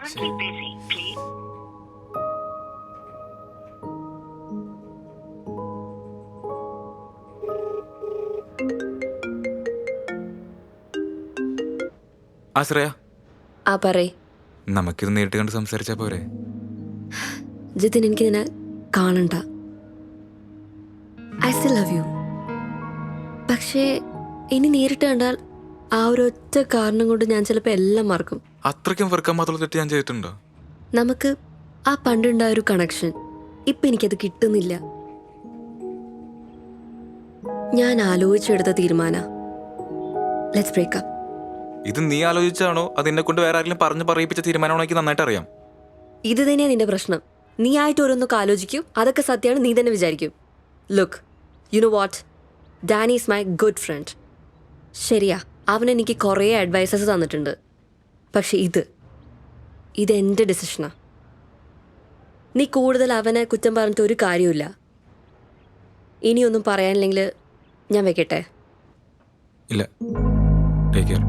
currently busy. Please. ആശ്രയ, ആ പറയ് നമുക്കിത് നേരിട്ട് കണ്ട് സംസാരിച്ചാ പോരെ? ജിതിൻ, എനിക്ക് നിന്നെ കാണണ്ട. I still love you. പക്ഷേ ഇനി നേരിട്ട് കണ്ടാൽ ആ ഒരൊറ്റ കാരണം കൊണ്ട് ഞാൻ ചിലപ്പോൾ എല്ലാം മറക്കും. അത്രയ്ക്കും വെറുക്കാൻ മാത്രമുള്ള തെറ്റ് ഞാൻ ചെയ്തിട്ടുണ്ടോ? നമുക്ക് ആ പണ്ടുണ്ടായ ഒരു കണക്ഷൻ ഇപ്പം എനിക്കത് കിട്ടുന്നില്ല. ഞാൻ ആലോചിച്ചെടുത്ത തീരുമാന, ലെറ്റ്സ് ബ്രേക്ക് അപ്പ്. ഇത് നീ ആലോചിച്ചാണോ അത് എന്നെ കൊണ്ട് വേറെ ആരെങ്കിലും പറഞ്ഞു പറയിപ്പിച്ച തീരുമാനമാണോ എനിക്ക് നന്നായിട്ട് അറിയാം. ഇത് തന്നെയാണ് നിന്റെ പ്രശ്നം. നീ ആയിട്ട് ഓരോന്നൊക്കെ ആലോചിക്കും, അതൊക്കെ സത്യമാണ് നീ തന്നെ വിചാരിക്കും. Look, you know what, Danny is my good friend. ശരിയാ, അവൻ എനിക്ക് കുറേ അഡ്വൈസസ് തന്നിട്ടുണ്ട്. പക്ഷെ ഇതെൻ്റെ ഡിസിഷനാ. നീ കൂടുതൽ അവനെ കുറ്റം പറഞ്ഞിട്ട് ഒരു കാര്യമില്ല. ഇനിയൊന്നും പറയാനില്ലെങ്കിൽ ഞാൻ വെക്കട്ടെ? ഇല്ല, ടേക്ക് കെയർ,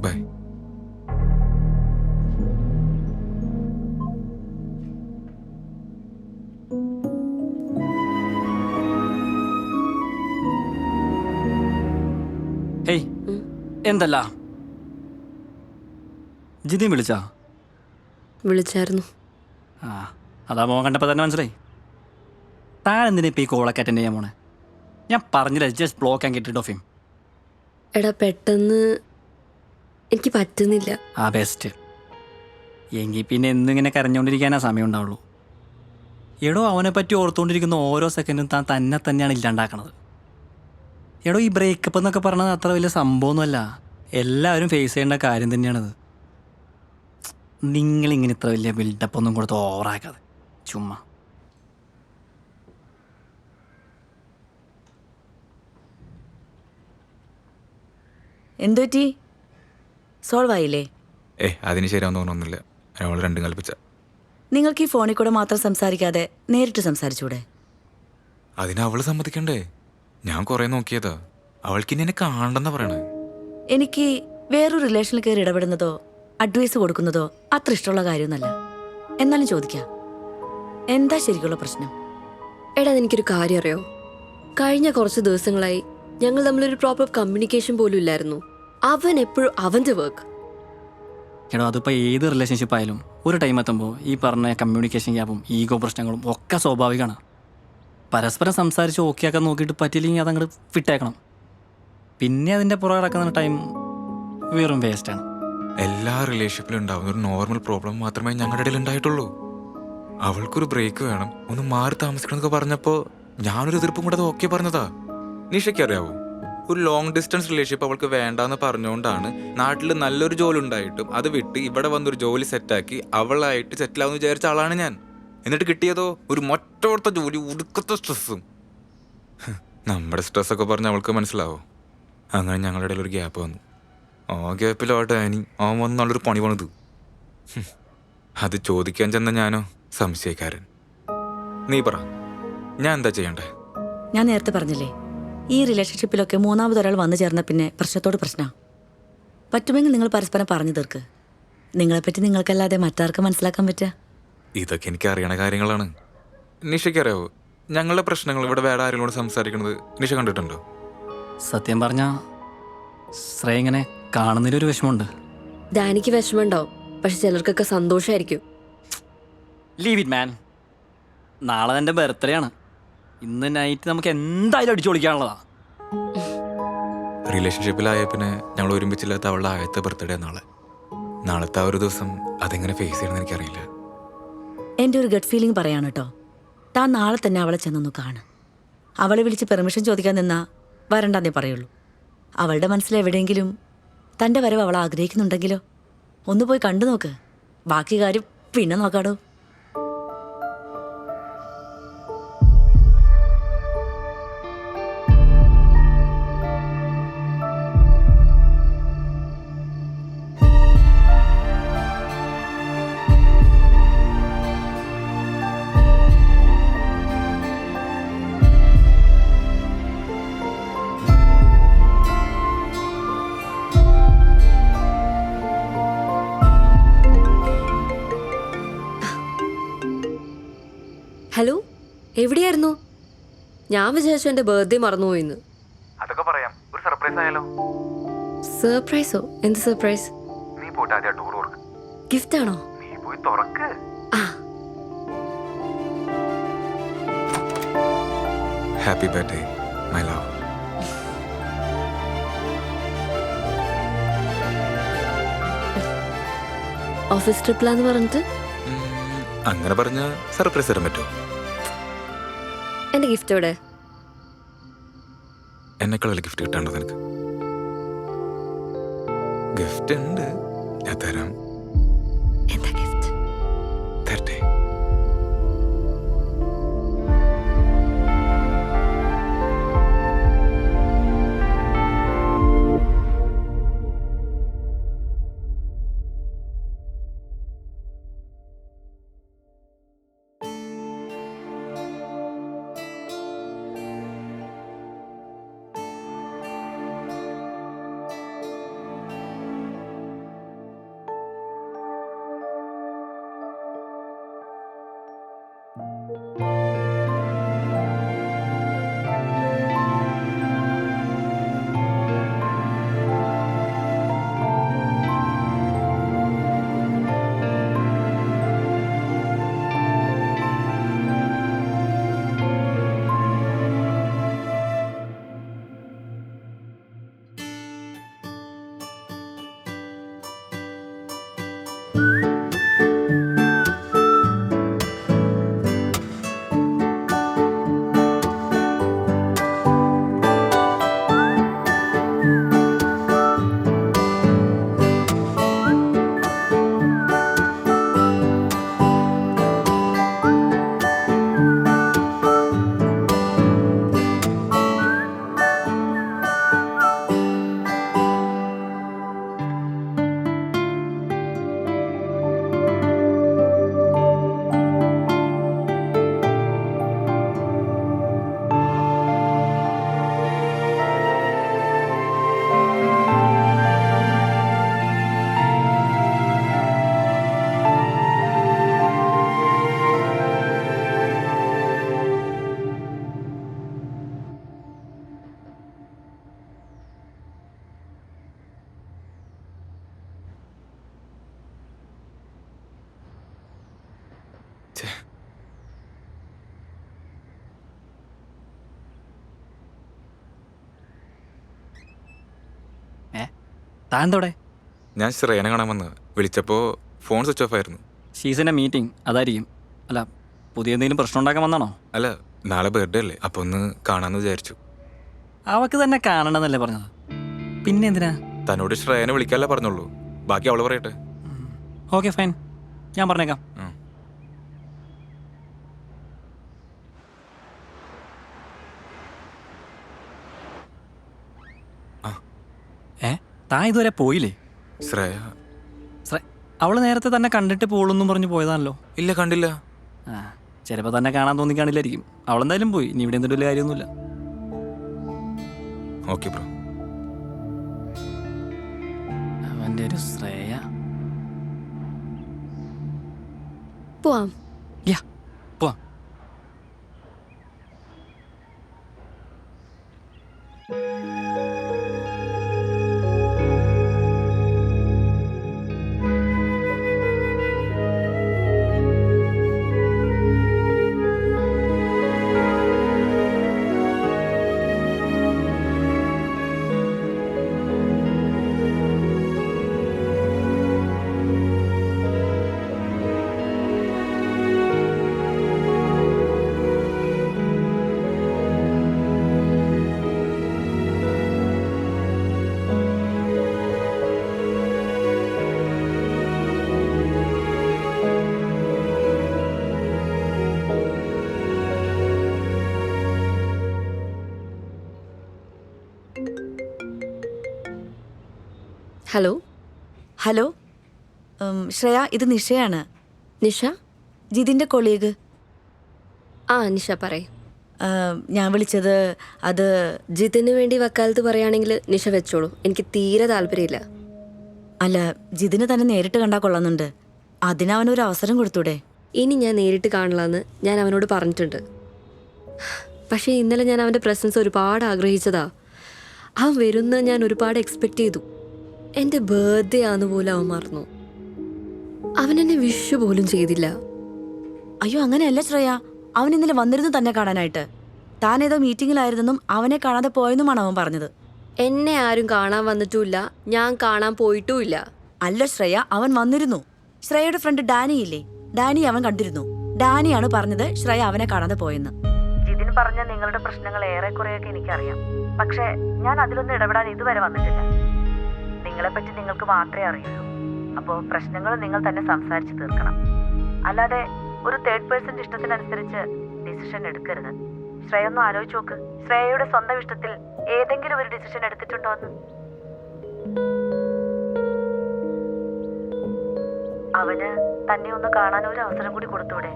ബൈ. ഹേയ്, എന്തല്ല ജിതിൻ വിളിച്ചാ? വിളിച്ചായിരുന്നു. ആ, അതാ മോൻ കണ്ടപ്പോൾ തന്നെ മനസ്സിലായി. താൻ എന്തിനാ ഇപ്പോൾ ഈ കോളൊക്കെ അറ്റൻഡ് ചെയ്യാൻ പോണേ? ഞാൻ പറഞ്ഞില്ല, just block and get rid of him. എടാ, പെട്ടെന്ന് എനിക്ക് പറ്റുന്നില്ല. ആ, ബെസ്റ്റ്. എങ്കിൽ പിന്നെ എന്നും ഇങ്ങനെ കരഞ്ഞുകൊണ്ടിരിക്കാനാ സമയം ഉണ്ടാവുള്ളൂ. എടോ, അവനെ പറ്റി ഓർത്തുകൊണ്ടിരിക്കുന്ന ഓരോ സെക്കൻഡും താൻ തന്നെ തന്നെയാണ് ഇല്ലാണ്ടാക്കണത്. എടോ, ഈ ബ്രേക്കപ്പ് എന്നൊക്കെ പറഞ്ഞത് അത്ര വലിയ സംഭവമൊന്നുമല്ല. എല്ലാവരും ഫേസ് ചെയ്യേണ്ട കാര്യം തന്നെയാണത്. നിങ്ങളിങ്ങനെ ഇത്ര വലിയ ബിൽഡപ്പ് ഒന്നും കൊടുത്ത് ഓവറാക്കാതെ ചുമ്മാ. എന്തുപറ്റി? സോൾവ് ആയില്ലേ? അതിന് ശരിയാവുന്ന തോന്നുന്നില്ല. അവൾ രണ്ടും കൽപ്പിച്ച. നിങ്ങൾക്ക് ഈ ഫോണിൽ കൂടെ മാത്രം സംസാരിക്കാതെ നേരിട്ട് സംസാരിച്ചൂടെ? അതിന് അവള് സമ്മതിക്കണ്ടേ? ഞാൻ കുറെ നോക്കിയതാ. അവൾക്ക് ഇനി എന്നെ കാണണ്ടെന്നാ പറയണേ. എനിക്ക് വേറൊരു റിലേഷനിൽ കയറി ഇടപെടുന്നതോ അഡ്വൈസ് കൊടുക്കുന്നതോ അത്ര ഇഷ്ടമുള്ള കാര്യമൊന്നുമല്ല. എന്നാലും ചോദിക്കാം, എന്താ ശരിക്കുള്ള പ്രശ്നം? എടാ, എനിക്കൊരു കാര്യം അറിയോ? കഴിഞ്ഞ കുറച്ച് ദിവസങ്ങളായി ഞങ്ങൾ തമ്മിലൊരു പ്രോപ്പർ കമ്മ്യൂണിക്കേഷൻ പോലും ഇല്ലായിരുന്നു. അവൻ എപ്പോഴും അവൻ്റെ വർക്ക്. എടോ, അതിപ്പോൾ ഏത് റിലേഷൻഷിപ്പ് ആയാലും ഒരു ടൈം എത്തുമ്പോൾ ഈ പറഞ്ഞ കമ്മ്യൂണിക്കേഷൻ ഗ്യാപ്പും ഈഗോ പ്രശ്നങ്ങളും ഒക്കെ സ്വാഭാവികമാണ്. പരസ്പരം സംസാരിച്ച് ഓക്കെ ആക്കാൻ നോക്കിയിട്ട് പറ്റില്ലെങ്കിൽ അതങ്ങോട്ട് വിട്ടേക്കണം. പിന്നെ അതിൻ്റെ പുറകെ നടക്കുന്ന ടൈം വെറും വേസ്റ്റാണ്. എല്ലാ റിലേഷൻഷിപ്പിലും ഉണ്ടാവുന്ന ഒരു നോർമൽ പ്രോബ്ലം മാത്രമേ ഞങ്ങളുടെ ഇടയിൽ ഉണ്ടായിട്ടുള്ളൂ. അവൾക്കൊരു ബ്രേക്ക് വേണം, ഒന്ന് മാറി താമസിക്കണമെന്നൊക്കെ പറഞ്ഞപ്പോൾ ഞാനൊരു എതിർപ്പും കൂടെ അത് ഓക്കെ പറഞ്ഞതാ. നിഷയ്ക്ക് അറിയാവോ, ഒരു ലോങ് ഡിസ്റ്റൻസ് റിലേഷൻഷിപ്പ് അവൾക്ക് വേണ്ടാന്ന് പറഞ്ഞുകൊണ്ടാണ് നാട്ടിൽ നല്ലൊരു ജോലി ഉണ്ടായിട്ടും അത് വിട്ട് ഇവിടെ വന്നൊരു ജോലി സെറ്റാക്കി അവളായിട്ട് സെറ്റിലാവുമെന്ന് വിചാരിച്ച ആളാണ് ഞാൻ. എന്നിട്ട് കിട്ടിയതോ ഒരു മൊറ്റോർത്ത ജോലി, ഉടുക്കത്തെ സ്ട്രെസ്സും. നമ്മുടെ സ്ട്രെസ്സൊക്കെ പറഞ്ഞ് അവൾക്ക് മനസ്സിലാവോ? അങ്ങനെ ഞങ്ങളുടെ ഇടയിൽ ഒരു ഗ്യാപ്പ് വന്നു. ആ ഗ്യാപ്പിലോട്ടെ അവൻ വന്ന് നല്ലൊരു പണി പണിതു. അത് ചോദിക്കാൻ ചെന്ന ഞാനോ സംശയക്കാരൻ. നീ പറ, ഞാൻ എന്താ ചെയ്യണ്ടേ? ഞാൻ നേരത്തെ പറഞ്ഞില്ലേ, ഈ റിലേഷൻഷിപ്പിലൊക്കെ മൂന്നാമതൊരാൾ വന്നു ചേർന്ന പിന്നെ പ്രശ്നത്തോട് പ്രശ്നമാണ്. പറ്റുമെങ്കിൽ നിങ്ങൾ പരസ്പരം പറഞ്ഞു തീർക്ക്. നിങ്ങളെപ്പറ്റി നിങ്ങൾക്കല്ലാതെ മറ്റാർക്കും മനസ്സിലാക്കാൻ പറ്റുക? ഇതൊക്കെ എനിക്ക് അറിയണ കാര്യങ്ങളാണ്. നിഷയ്ക്ക് അറിയാവോ, ഞങ്ങളുടെ പ്രശ്നങ്ങൾ ഇവിടെ വേറെ ആരെങ്കിലും സംസാരിക്കുന്നത് നിഷ കണ്ടിട്ടുണ്ടോ? സത്യം പറഞ്ഞാൽ ശ്രേയ ഇങ്ങനെ കാണുന്നതിലൊരു വിഷമമുണ്ട്. ഡാനിക്ക് വിഷമമുണ്ടാവും, പക്ഷെ ചിലർക്കൊക്കെ സന്തോഷമായിരിക്കും. Leave it man. നാളെ എൻ്റെ ബർത്ത്ഡേ ആണ്. ഇന്ന് നൈറ്റ് നമുക്ക് എന്തായാലും അടിച്ചു പൊളിക്കാനുള്ളതാ. റിലേഷൻഷിപ്പിലായ പിന്നെ ഞങ്ങൾ ഒരുമിച്ചില്ലാത്ത അവളുടെ ആദ്യത്തെ ബർത്ത്ഡേ നാളത്തെ ആ ഒരു ദിവസം അതെങ്ങനെ ഫേസ് ചെയ്യണമെന്ന് എനിക്കറിയില്ല. എൻ്റെ ഒരു ഗട്ട് ഫീലിംഗ് പറയാണ് കേട്ടോ. താൻ നാളെ തന്നെ അവളെ ചെന്നൊന്നു കാണ്. അവളെ വിളിച്ച് പെർമിഷൻ ചോദിക്കാൻ നിന്നാ വരണ്ടെന്നേ പറയുള്ളൂ. അവളുടെ മനസ്സിൽ എവിടെയെങ്കിലും തൻ്റെ വരവ് അവൾ ആഗ്രഹിക്കുന്നുണ്ടെങ്കിലോ ഒന്ന് പോയി കണ്ടു നോക്ക്. ബാക്കി കാര്യം പിന്നെ നോക്കാടോ. എവിടെയായിരുന്നു? ഞാൻ വിചാരിച്ചു എൻ്റെ ബർത്ത്ഡേ മറന്നുപോയിന്ന്. അതൊക്കെ പറയാം. ഒരു സർപ്രൈസ് ആയാലോ? സർപ്രൈസോ? എന്ത് സർപ്രൈസ്? നീ പോയിട്ട് ആദ്യം ഡോർ തുറക്ക്. ഗിഫ്റ്റ് ആണോ? നീ പോയി തുറക്ക്. ആ, happy birthday my love. Office ട്രിപ്പിലാന്ന് പറഞ്ഞിട്ട് അങ്ങനെ പറഞ്ഞ സർപ്രൈസ് തരാൻ പറ്റുമോ? എൻ്റെ ഗിഫ്റ്റ് എവിടെ? എന്നെക്കാൾ വലിയ ഗിഫ്റ്റ് കിട്ടാണ്ടോ നിനക്ക്? ഗിഫ്റ്റ് ഉണ്ട്, ഞാൻ തരാം. എന്താ ഗിഫ്റ്റ്? തരട്ടെ. താന്തോടെ? ഞാൻ ശ്രേയനെ കാണാൻ വന്നത്. വിളിച്ചപ്പോൾ ഫോൺ സ്വിച്ച് ഓഫ് ആയിരുന്നു. ഷീസിൻ്റെ മീറ്റിംഗ് അതായിരിക്കും. അല്ല, പുതിയ എന്തെങ്കിലും പ്രശ്നം ഉണ്ടാക്കാൻ വന്നാണോ? അല്ല, നാളെ ബർത്ത്ഡേ അല്ലേ, അപ്പോൾ ഒന്ന് കാണാമെന്ന് വിചാരിച്ചു. അവക്ക് തന്നെ കാണണമെന്നല്ലേ പറഞ്ഞത്, പിന്നെ എന്തിനാ? തന്നോട് ശ്രേയനെ വിളിക്കാനല്ലേ പറഞ്ഞുള്ളൂ, ബാക്കി അവള് പറയട്ടെ. ഓക്കെ ഫൈൻ, ഞാൻ പറഞ്ഞേക്കാം. താൻ ഇതുവരെ പോയില്ലേ? ശ്രേയ അവള് നേരത്തെ തന്നെ കണ്ടിട്ട് പോളെന്നും പറഞ്ഞു പോയതാണല്ലോ. ഇല്ല, കണ്ടില്ല. ആ, ചിലപ്പോൾ തന്നെ കാണാൻ തോന്നിക്കാണില്ലായിരിക്കും. അവളെന്തായാലും പോയി, ഇനി ഇവിടെ എന്തെങ്കിലും വലിയ കാര്യമൊന്നുമില്ല. Okay bro. അവൻ്റെ ഒരു ശ്രേയ. പോവാം. യാ, പോവാം. ഹലോ. ഹലോ ശ്രേയ, ഇത് നിഷയാണ്. നിഷ? ജിതിൻ്റെ കൊളീഗ്. ആ നിഷ പറയ്. ഞാൻ വിളിച്ചത് അത് ജിതിന് വേണ്ടി വക്കാലത്ത് പറയുകയാണെങ്കിൽ നിഷ വെച്ചോളൂ, എനിക്ക് തീരെ താല്പര്യമില്ല. അല്ല, ജിതിന് തന്നെ നേരിട്ട് കണ്ടാൽ കൊള്ളുന്നുണ്ട്. അതിനവനൊരു അവസരം കൊടുത്തൂടെ? ഇനി ഞാൻ നേരിട്ട് കാണില്ലെന്ന് ഞാൻ അവനോട് പറഞ്ഞിട്ടുണ്ട്. പക്ഷേ ഇന്നലെ ഞാൻ അവൻ്റെ പ്രസൻസ് ഒരുപാട് ആഗ്രഹിച്ചതാ. അവൻ വരുന്ന ഞാൻ ഒരുപാട് എക്സ്പെക്റ്റ് ചെയ്തു. എൻ്റെ ബർത്ത്ഡേ ആന്ന് പോലും അവൻ മറന്നു. അവൻ എന്നെ വിഷ് പോലും ചെയ്തില്ല. അയ്യോ അങ്ങനെയല്ല ശ്രേയ, അവൻ ഇന്നലെ വന്നിരുന്നു തന്നെ കാണാനായിട്ട്. താൻ ഏതോ മീറ്റിങ്ങിലായിരുന്നെന്നും അവനെ കാണാതെ പോയെന്നുമാണ് അവൻ പറഞ്ഞത്. എന്നെ ആരും കാണാൻ വന്നിട്ടുമില്ല, ഞാൻ കാണാൻ പോയിട്ടുമില്ല. അല്ല ശ്രേയ, അവൻ വന്നിരുന്നു. ശ്രേയയുടെ ഫ്രണ്ട് ഡാനി ഇല്ലേ, ഡാനി അവൻ കണ്ടിരുന്നു. ഡാനിയാണ് പറഞ്ഞത് ശ്രേയ അവനെ കാണാതെ പോയെന്ന്. ജിതിൻ പറഞ്ഞ നിങ്ങളുടെ പ്രശ്നങ്ങൾ ഏറെക്കുറെയൊക്കെ എനിക്കറിയാം. പക്ഷേ ഞാൻ അതിലൊന്നും ഇടപെടാൻ ഇതുവരെ വന്നിട്ടില്ല. നിങ്ങളെപ്പറ്റി നിങ്ങൾക്ക് മാത്രമേ അറിയുള്ളൂ. അപ്പോൾ പ്രശ്നങ്ങൾ നിങ്ങൾ തന്നെ സംസാരിച്ച് തീർക്കണം. അല്ലാതെ ഒരു തേർഡ് പേഴ്സന്റെ ഇഷ്ടത്തിനനുസരിച്ച് ഡിസിഷൻ എടുക്കരുത്. ശ്രേയ ഒന്ന് ആലോചിച്ച് നോക്ക്. ശ്രേയയുടെ സ്വന്തം ഇഷ്ടത്തിൽ ഏതെങ്കിലും ഒരു ഡിസിഷൻ എടുത്തിട്ടുണ്ടോ എന്ന്. അവന് തന്നെ ഒന്ന് കാണാൻ ഒരു അവസരം കൂടി കൊടുത്തൂടെ?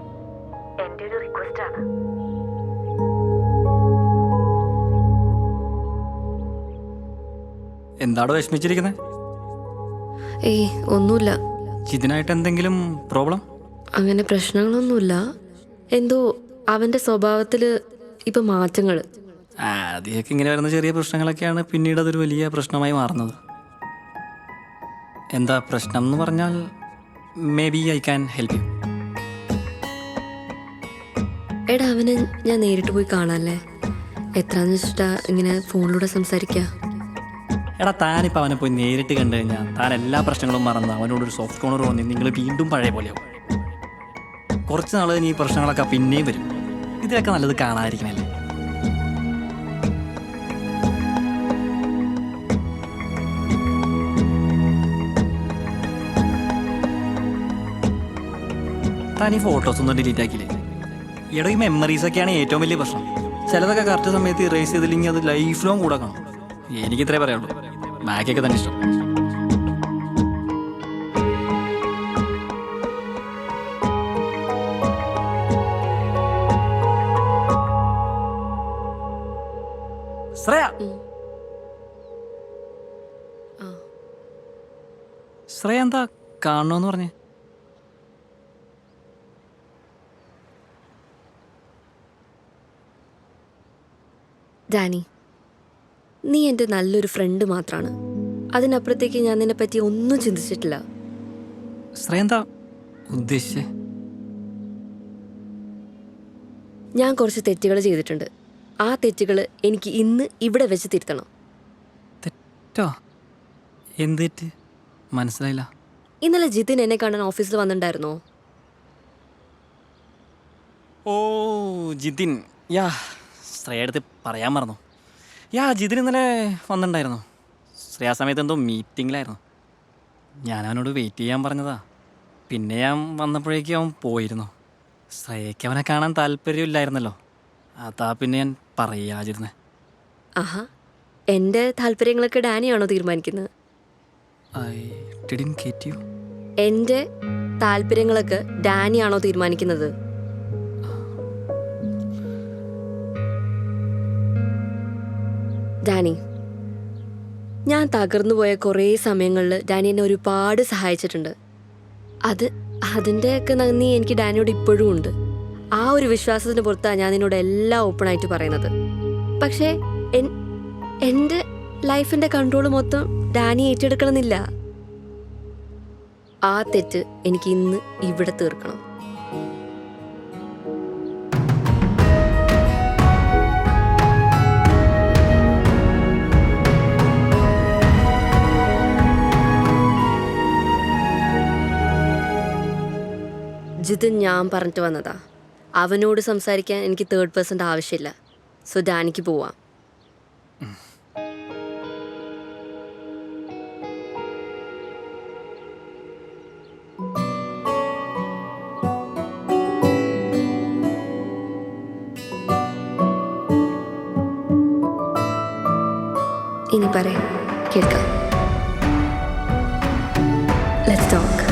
എന്റെ ഒരു റിക്വസ്റ്റ് ആണ്. എന്താടോ വിഷമിച്ചിരിക്കുന്നത്? ഏയ് ഒന്നുമില്ല, ഇതിനായിട്ട് എന്തെങ്കിലും പ്രോബ്ലം? അങ്ങനെ പ്രശ്നങ്ങളൊന്നുമില്ല. എന്തോ അവൻ്റെ സ്വഭാവത്തിൽ ഇപ്പം മാറ്റങ്ങൾ. ആദ്യമൊക്കെ ഇങ്ങനെ വരുന്ന ചെറിയ പ്രശ്നങ്ങളൊക്കെയാണ് പിന്നീട് അതൊരു വലിയ പ്രശ്നമായി മാറുന്നത്. എന്താ പ്രശ്നം എന്ന് പറഞ്ഞാൽ may be I can help you. എടാ അവന് ഞാൻ നേരിട്ട് പോയി കാണാല്ലേ? എത്രയെന്ന് വെച്ചിട്ടാ ഇങ്ങനെ ഫോണിലൂടെ സംസാരിക്കുക? എടാ താനിപ്പോൾ അവനെ പോയി നേരിട്ട് കണ്ടു കഴിഞ്ഞാൽ താൻ എല്ലാ പ്രശ്നങ്ങളും മറന്ന് അവനോടൊരു സോഫ്റ്റ് കോർണർ തോന്നി നിങ്ങൾ വീണ്ടും പഴയ പോലെയാവും. കുറച്ച് നാൾ കഴിഞ്ഞ് ഈ പ്രശ്നങ്ങളൊക്കെ പിന്നെയും വരും. ഇതിലൊക്കെ നല്ലത് കാണാതിരിക്കണല്ലേ. താൻ ഈ ഫോട്ടോസ് ഒന്നും ഡിലീറ്റ് ആക്കിയില്ലേ? എടോ ഈ മെമ്മറീസൊക്കെയാണ് ഏറ്റവും വലിയ പ്രശ്നം. ചിലതൊക്കെ കറക്റ്റ് സമയത്ത് ഇറേസ് ചെയ്തില്ലെങ്കിൽ അത് ലൈഫ് ലോങ് കൂടെ കാണും. എനിക്ക് ഇത്രേ പറയാനുള്ളൂ. ബാക്കിയൊക്കെ തന്നെ ഇഷ്ടം. ശ്രേയ, ശ്രേയ എന്താ കാണണമെന്ന് പറഞ്ഞേ? ഡാനി, നീ എൻ്റെ നല്ലൊരു ഫ്രണ്ട് മാത്രമാണ്. അതിനപ്പുറത്തേക്ക് ഞാൻ നിന്നെ പറ്റി ഒന്നും ചിന്തിച്ചിട്ടില്ല. ശ്രേയ എന്താ ഉദ്ദേശിച്ചേ? ഞാൻ കുറച്ച് തെറ്റുകൾ ചെയ്തിട്ടുണ്ട്. ആ തെറ്റുകൾ എനിക്ക് ഇന്ന് ഇവിടെ വെച്ച് തിരുത്തണം. തെറ്റോ? എന്ത് തെറ്റ്? മനസ്സിലായില്ല. ഇന്നലെ ജിതിൻ എന്നെ കാണാൻ ഓഫീസിൽ വന്നിട്ടുണ്ടായിരുന്നോ? ഓ ജിതിൻ, യാ ശ്രേയ അടുത്ത് പറയാൻ മറന്നു. യാ ജിതിൻ ഇന്നലെ വന്നിട്ടുണ്ടായിരുന്നു. ശ്രേയ ആ സമയത്ത് എന്തോ മീറ്റിങ്ങിലായിരുന്നു. ഞാൻ അവനോട് വെയിറ്റ് ചെയ്യാൻ പറഞ്ഞതാ. പിന്നെ ഞാൻ വന്നപ്പോഴേക്കും അവൻ പോയിരുന്നു. ശ്രേയയ്ക്ക് അവനെ കാണാൻ താല്പര്യമില്ലായിരുന്നല്ലോ. അതാ പിന്നെ ഞാൻ പറയാതിരുന്നേ. ആഹാ, എൻ്റെ താല്പര്യങ്ങളൊക്കെ ഡാനിയാണോ തീരുമാനിക്കുന്നത്? I didn't get you. എൻ്റെ താല്പര്യങ്ങളൊക്കെ ഡാനിയാണോ തീരുമാനിക്കുന്നത്? ഡാനി, ഞാൻ തകർന്നു പോയ കുറേ സമയങ്ങളിൽ ഡാനി എന്നെ ഒരുപാട് സഹായിച്ചിട്ടുണ്ട്. അതിൻ്റെയൊക്കെ നന്ദി എനിക്ക് ഡാനിയോട് ഇപ്പോഴും ഉണ്ട്. ആ ഒരു വിശ്വാസത്തിന് പുറത്താണ് ഞാൻ നിന്നോട് എല്ലാം ഓപ്പണായിട്ട് പറയുന്നത്. പക്ഷേ എൻ്റെ ലൈഫിൻ്റെ കൺട്രോൾ മൊത്തം ഡാനി ഏറ്റെടുക്കണമെന്നില്ല. ആ തെറ്റ് എനിക്ക് ഇന്ന് ഇവിടെ തീർക്കണം. ജിതിൻ ഞാൻ പറഞ്ഞിട്ട് വന്നതാ. അവനോട് സംസാരിക്കാൻ എനിക്ക് തേർഡ് പേഴ്സൻ്റെ ആവശ്യമില്ല. സോ ഡാനിക്ക് പോവാം. ഇനി പറയാം, കേൾക്കാം. Let's talk.